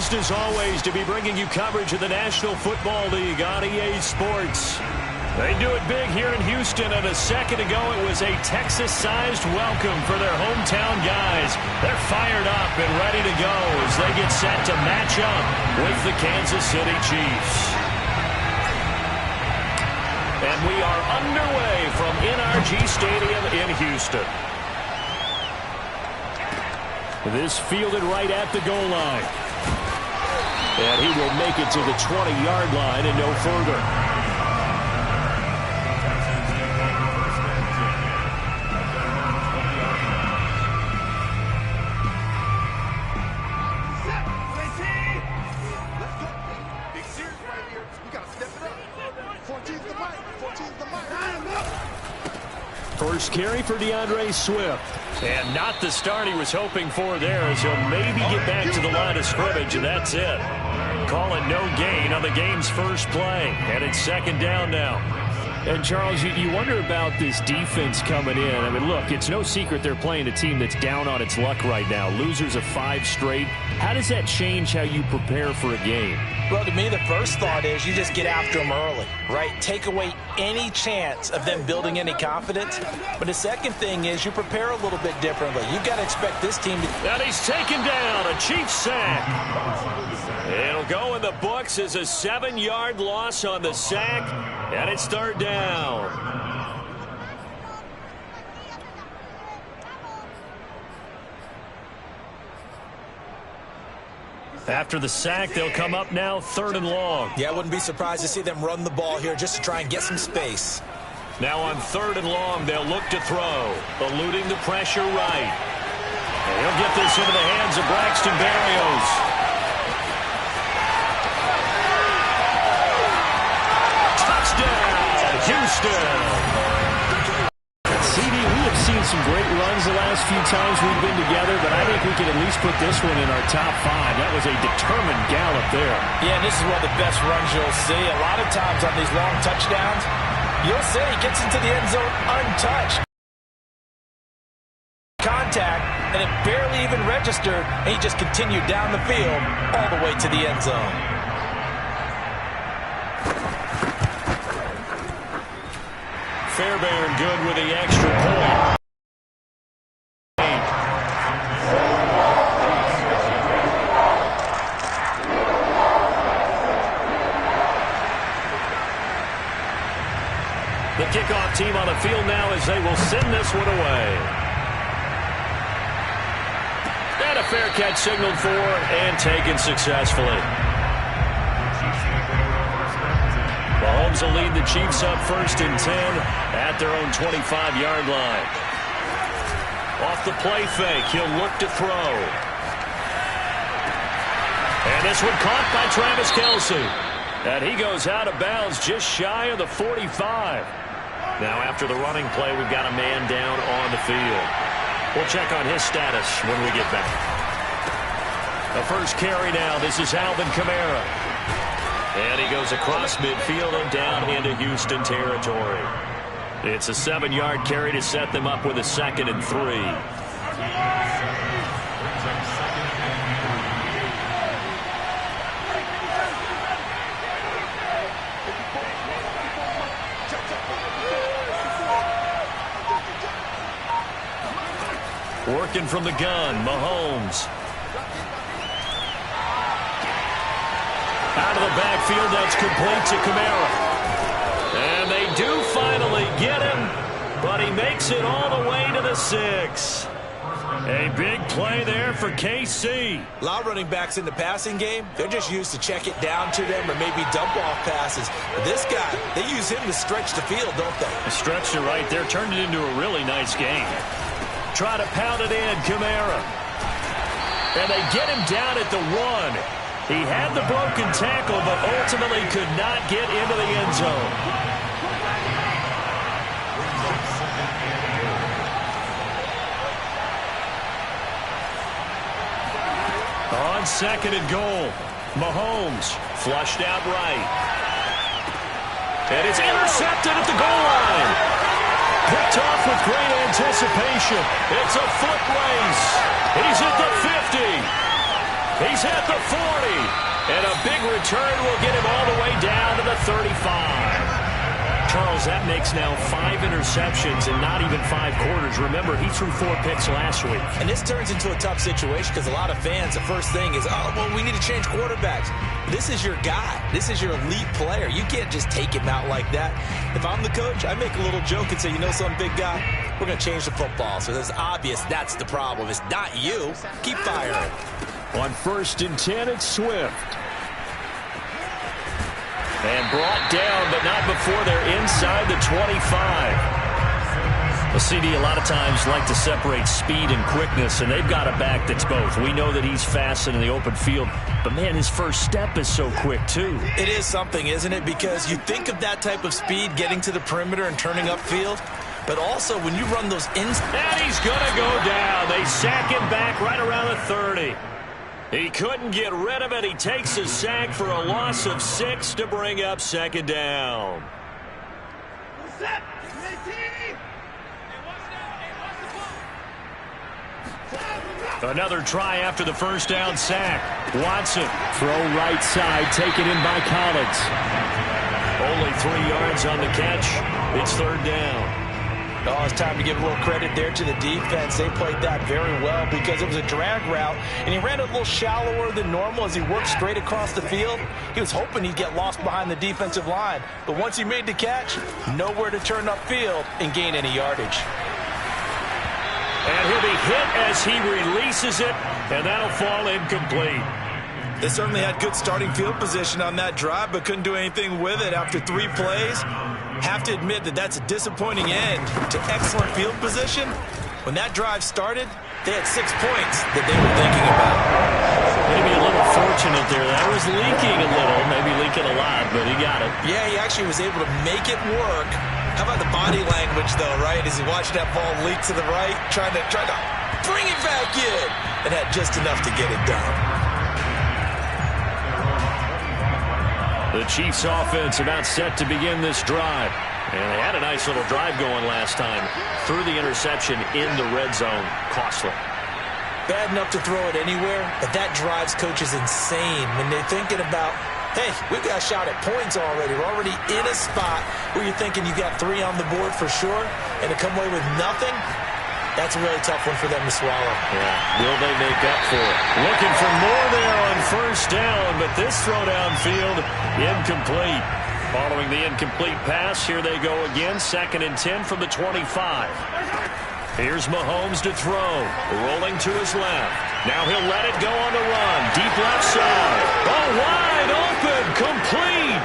Pleased as always to be bringing you coverage of the National Football League on EA Sports. They do it big here in Houston, and a second ago it was a Texas-sized welcome for their hometown guys. They're fired up and ready to go as they get set to match up with the Kansas City Chiefs. And we are underway from NRG Stadium in Houston. This fielded right at the goal line. And he will make it to the 20-yard line and no further. First carry for DeAndre Swift. And not the start he was hoping for there, as he'll maybe get back to the line of scrimmage, and that's it. Calling no gain on the game's first play. And it's second down now. And, Charles, you wonder about this defense coming in. I mean, look, it's no secret they're playing a team that's down on its luck right now. Losers of 5 straight. How does that change how you prepare for a game? Well, to me, the first thought is you just get after them early, right? Take away any chance of them building any confidence. But the second thing is you prepare a little bit differently. You've got to expect this team to... And he's taken down, a Chiefs sack. It'll go in the books as a 7-yard loss on the sack, and it's third down. After the sack, they'll come up now third and long. Yeah, I wouldn't be surprised to see them run the ball here just to try and get some space. Now on third and long, they'll look to throw, eluding the pressure right. And he'll get this into the hands of Braxton Berrios. Touchdown, Houston. CD, we have seen some great runs the last few times we've been together, but I think we can at least put this one in our top 5. That was a determined gallop there. Yeah, and this is one of the best runs you'll see. A lot of times on these long touchdowns, you'll see he gets into the end zone untouched. Contact, and it barely even registered, and he just continued down the field all the way to the end zone. Fairbairn good with the extra point. The kickoff team on the field now as they will send this one away. And a fair catch signaled for and taken successfully. Mahomes will lead the Chiefs up first and 10 at their own 25-yard line. Off the play fake, he'll look to throw. And this one caught by Travis Kelce. And he goes out of bounds just shy of the 45. Now after the running play, we've got a man down on the field. We'll check on his status when we get back. The first carry now, this is Alvin Kamara. And he goes across midfield and down into Houston territory. It's a 7-yard carry to set them up with a 2nd and 3. Working from the gun, Mahomes. Out of the backfield, that's complete to Kamara. And they do finally get him, but he makes it all the way to the 6. A big play there for KC. A lot of running backs in the passing game, they're just used to check it down to them or maybe dump off passes. But this guy, they use him to stretch the field, don't they? Stretched it right there, turned it into a really nice game. Try to pound it in, Kamara. And they get him down at the 1. He had the broken tackle, but ultimately could not get into the end zone. On 2nd and goal, Mahomes flushed out right. And it's intercepted at the goal line. Picked off with great anticipation. It's a foot race. He's at the 50. He's at the 40. And a big return will get him all the way down to the 35. Charles, that makes now 5 interceptions in not even 5 quarters. Remember, he threw 4 picks last week. And this turns into a tough situation because a lot of fans, the first thing is, oh, well, we need to change quarterbacks. This is your guy. This is your elite player. You can't just take him out like that. If I'm the coach, I make a little joke and say, you know something, big guy? We're going to change the football. So it's obvious that's the problem. It's not you. Keep firing. On 1st and 10, it's Swift. And brought down, but not before they're inside the 25. Well, CD, a lot of times like to separate speed and quickness, and they've got a back that's both. We know that he's fast in the open field, but, man, his first step is so quick, too. It is something, isn't it? Because you think of that type of speed getting to the perimeter and turning upfield, but also when you run those ins. And he's going to go down. They sack him back right around the 30. He couldn't get rid of it. He takes a sack for a loss of 6 to bring up 2nd down. Another try after the first down sack. Watson, throw right side, taken in by Collins. Only 3 yards on the catch. It's 3rd down. Oh, it's time to give a little credit there to the defense. They played that very well because it was a drag route, and he ran a little shallower than normal as he worked straight across the field. He was hoping he'd get lost behind the defensive line, but once he made the catch, nowhere to turn upfield and gain any yardage. And he'll be hit as he releases it, and that'll fall incomplete. They certainly had good starting field position on that drive, but couldn't do anything with it after 3 plays. Have to admit that that's a disappointing end to excellent field position. When that drive started, they had 6 points that they were thinking about. Maybe a little fortunate there. That was leaking a little, maybe leaking a lot, but he got it. Yeah, he actually was able to make it work. How about the body language, though, right? As he watched that ball leak to the right, trying to bring it back in, and had just enough to get it done. The Chiefs offense about set to begin this drive. And they had a nice little drive going last time. Threw the interception in the red zone. Costly. Bad enough to throw it anywhere, but that drives coaches insane when they're thinking about, hey, we've got a shot at points already. We're already in a spot where you're thinking you got 3 on the board for sure, and to come away with nothing, that's a really tough one for them to swallow. Yeah, will they make up for it? Looking for more there on 1st down, but this throw downfield incomplete. Following the incomplete pass, here they go again. 2nd and 10 from the 25. Here's Mahomes to throw. Rolling to his left. Now he'll let it go on the run. Deep left side. Oh, wide open. Complete.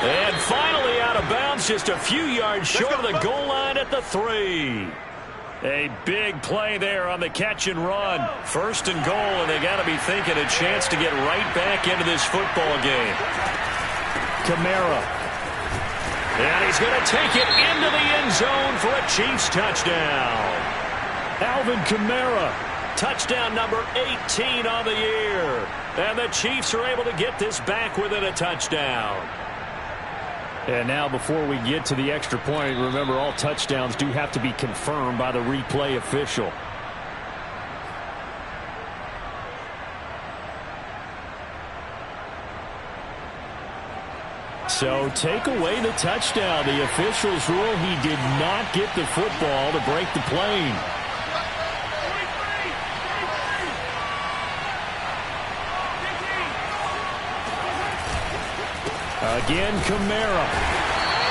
And finally out of bounds, just a few yards short of the goal line at the 3. A big play there on the catch and run. 1st and goal, and they got to be thinking a chance to get right back into this football game. Kamara. And he's going to take it into the end zone for a Chiefs touchdown. Alvin Kamara, touchdown number 18 on the year. And the Chiefs are able to get this back within a touchdown. And now before we get to the extra point, remember all touchdowns do have to be confirmed by the replay official. So take away the touchdown. The officials rule he did not get the football to break the plane. Again, Kamara.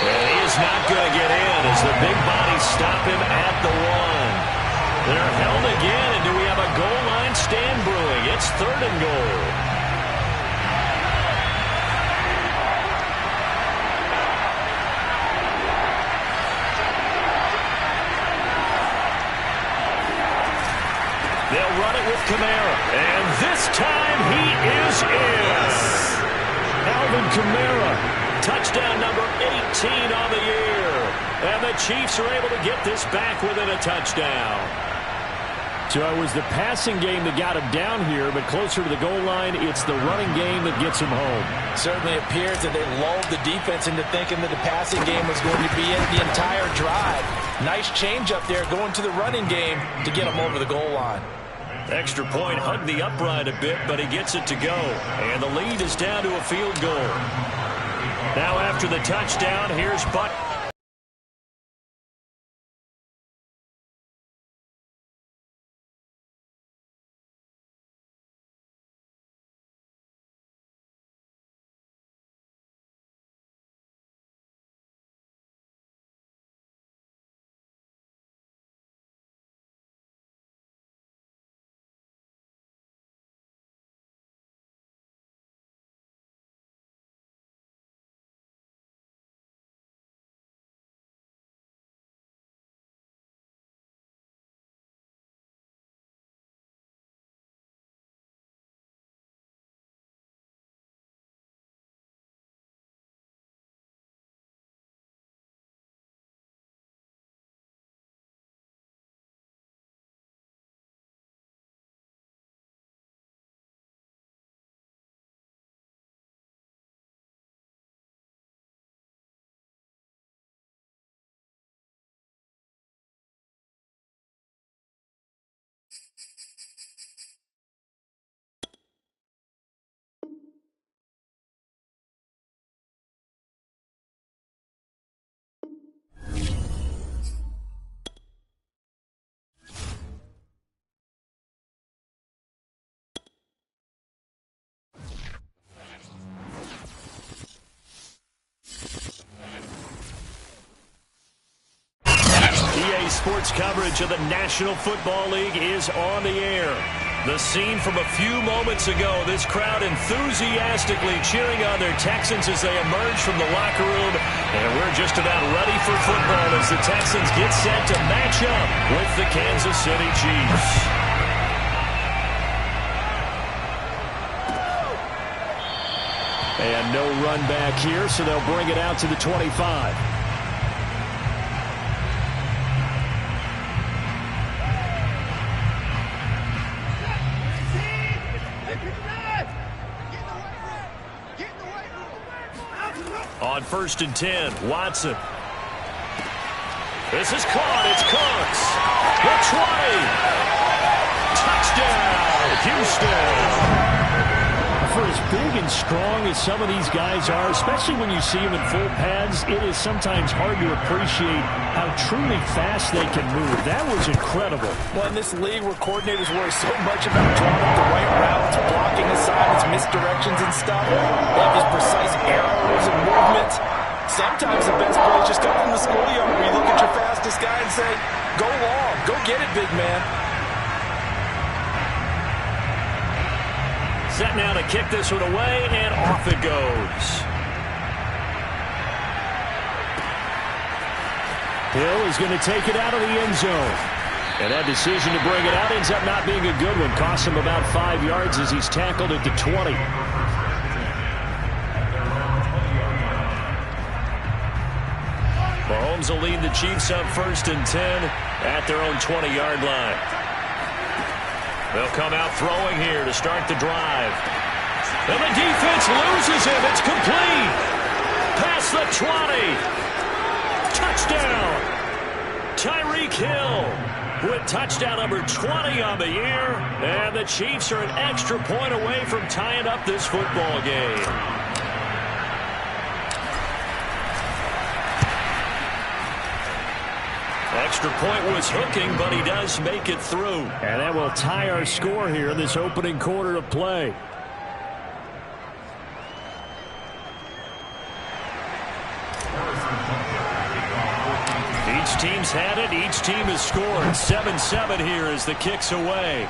And he is not going to get in as the big bodies stop him at the 1. They're held again, and do we have a goal line stand brewing? It's 3rd and goal. They'll run it with Kamara, and this time he is in. Alvin Kamara, touchdown number 18 on the year. And the Chiefs are able to get this back within a touchdown. So it was the passing game that got him down here, but closer to the goal line, it's the running game that gets him home. Certainly appears that they lulled the defense into thinking that the passing game was going to be in the entire drive. Nice change up there going to the running game to get him over the goal line. Extra point, hugged the upright a bit, but he gets it to go. And the lead is down to a field goal. Now after the touchdown, here's Buck. EA Sports coverage of the National Football League is on the air. The scene from a few moments ago, this crowd enthusiastically cheering on their Texans as they emerge from the locker room. And we're just about ready for football as the Texans get set to match up with the Kansas City Chiefs. And no run back here, so they'll bring it out to the 25. On 1st and 10, Watson. This is caught. It's Cooks. The 20. Touchdown, Houston. For as big and strong as some of these guys are, especially when you see them in full pads, it is sometimes hard to appreciate how truly fast they can move. That was incredible. Well, in this league where coordinators worry so much about drawing up the right routes, blocking assignments, misdirections and stuff, they have these precise arrows and movements. Sometimes the best plays just come from the schoolyard where you look at your fastest guy and say, go long, go get it, big man. Set now to kick this one away, and off it goes. Hill is going to take it out of the end zone. And that decision to bring it out ends up not being a good one. Costs him about 5 yards as he's tackled at the 20. Mahomes will lead the Chiefs up 1st and 10 at their own 20-yard line. They'll come out throwing here to start the drive. And the defense loses him. It's complete. Past the 20. Touchdown. Tyreek Hill with touchdown number 20 on the year. And the Chiefs are an extra point away from tying up this football game. Extra point was hooking, but he does make it through. And that will tie our score here in this opening quarter of play. Each team's had it. Each team has scored. 7-7 here as the kick's away.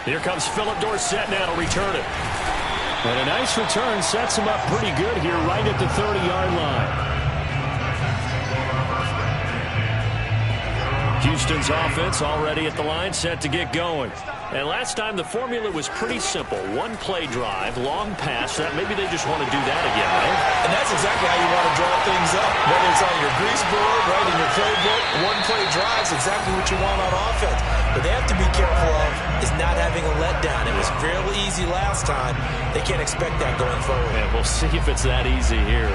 Here comes Philip Dorsett now to return it. And a nice return sets him up pretty good here right at the 30-yard line. Houston's offense already at the line, set to get going. And last time the formula was pretty simple. One play drive, long pass. That maybe they just want to do that again, right? And that's exactly how you want to draw things up. Whether it's on your grease board, right in your playbook, one play drive is exactly what you want on offense. But they have to be careful of is not having a letdown. It was real easy last time. They can't expect that going forward. And we'll see if it's that easy here.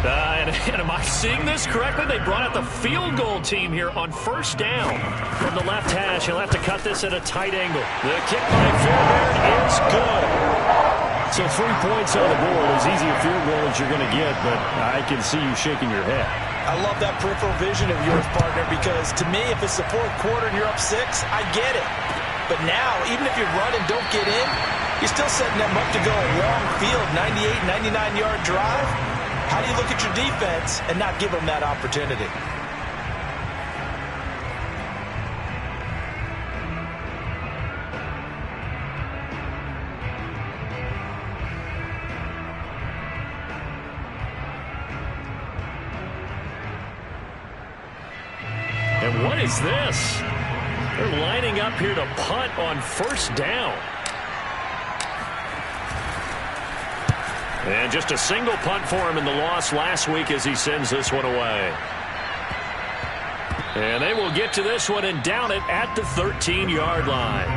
And am I seeing this correctly? They brought out the field goal team here on first down. From the left hash, he'll have to cut this at a tight angle. The kick by Fairbairn is good. So 3 points on the board, as easy a field goal as you're going to get, but I can see you shaking your head. I love that peripheral vision of yours, partner, because to me, if it's the fourth quarter and you're up 6, I get it. But now, even if you run and don't get in, you're still setting them up to go a long field, 98, 99-yard drive. How do you look at your defense and not give them that opportunity? And what is this? They're lining up here to punt on first down. And just a single punt for him in the loss last week as he sends this one away. And they will get to this one and down it at the 13-yard line.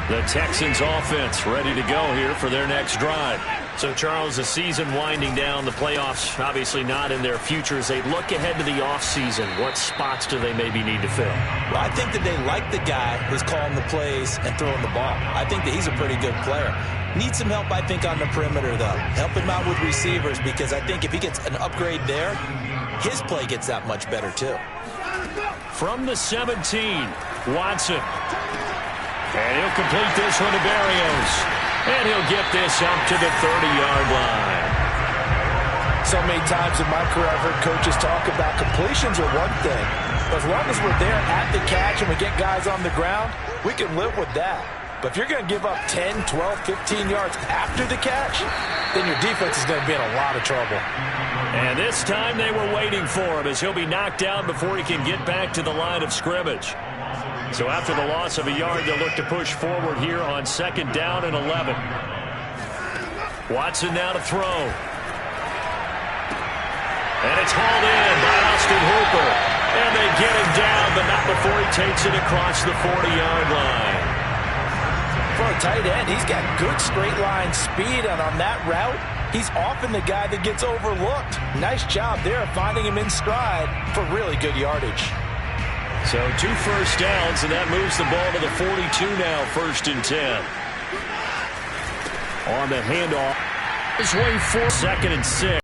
The Texans offense ready to go here for their next drive. So, Charles, the season winding down, the playoffs obviously not in their future. As they look ahead to the offseason, what spots do they maybe need to fill? Well, I think that they like the guy who's calling the plays and throwing the ball. I think that he's a pretty good player. Needs some help, I think, on the perimeter, though. Help him out with receivers, because I think if he gets an upgrade there, his play gets that much better, too. From the 17, Watson. And he'll complete this one to Barrios. And he'll get this up to the 30-yard line. So many times in my career, I've heard coaches talk about completions are one thing. But as long as we're there at the catch and we get guys on the ground, we can live with that. But if you're going to give up 10, 12, 15 yards after the catch, then your defense is going to be in a lot of trouble. And this time they were waiting for him as he'll be knocked down before he can get back to the line of scrimmage. So after the loss of a yard, they'll look to push forward here on second down and 11. Watson now to throw. And it's hauled in by Austin Hooper. And they get him down, but not before he takes it across the 40-yard line. For a tight end, he's got good straight line speed, and on that route, he's often the guy that gets overlooked. Nice job there finding him in stride for really good yardage. So 2 first downs, and that moves the ball to the 42 now, 1st and 10. On the handoff, his way for 2nd and 6.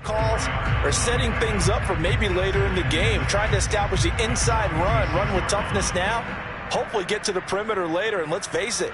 Calls are setting things up for maybe later in the game, trying to establish the inside run with toughness now, hopefully get to the perimeter later, and let's face it,